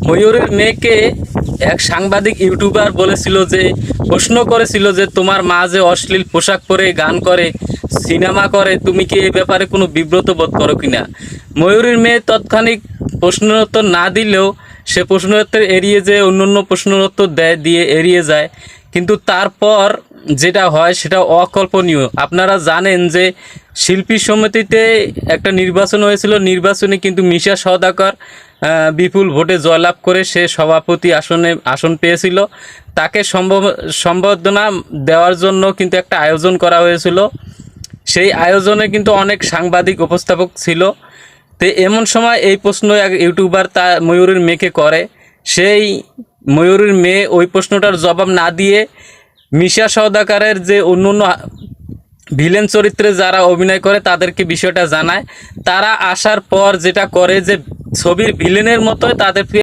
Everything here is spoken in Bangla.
ময়ূরের মেয়েকে এক সাংবাদিক ইউটিউবার বলেছিল যে, প্রশ্ন করেছিল যে তোমার মা যে অশ্লীল পোশাক পরে গান করে সিনেমা করে, তুমি কি এই ব্যাপারে কোনো বিব্রত বোধ করো কিনা। ময়ূরের মেয়ে তৎক্ষণিক প্রশ্নের উত্তর না দিলেও সে প্রশ্নের উত্তর এড়িয়ে যেয়ে অন্য প্রশ্নের উত্তর দিয়ে এড়িয়ে যায়। কিন্তু তারপর যেটা হয় সেটা অকল্পনীয়। আপনারা জানেন যে শিল্পী সমিতিতে একটা নির্বাচন হয়েছিল, নির্বাচনে কিন্তু মিশা সওদাগর বিপুল ভোটে জয়লাভ করে সে সভাপতি আসন পেয়েছিল। তাকে সম্বর্ধনা দেওয়ার জন্য কিন্তু একটা আয়োজন করা হয়েছিল। সেই আয়োজনে কিন্তু অনেক সাংবাদিক উপস্থাপক ছিল। তো এমন সময় এই প্রশ্ন এক ইউটিউবার তা ময়ূরের মেয়েকে করে। সেই ময়ূরের মেয়ে ওই প্রশ্নটার জবাব না দিয়ে মিশা সওদাগরের যে অন্য ভিলেন চরিত্রে যারা অভিনয় করে তাদেরকে বিষয়টা জানায়। তারা আসার পর যেটা করে যে ছবির ভিলেনের মতোই তাদেরকে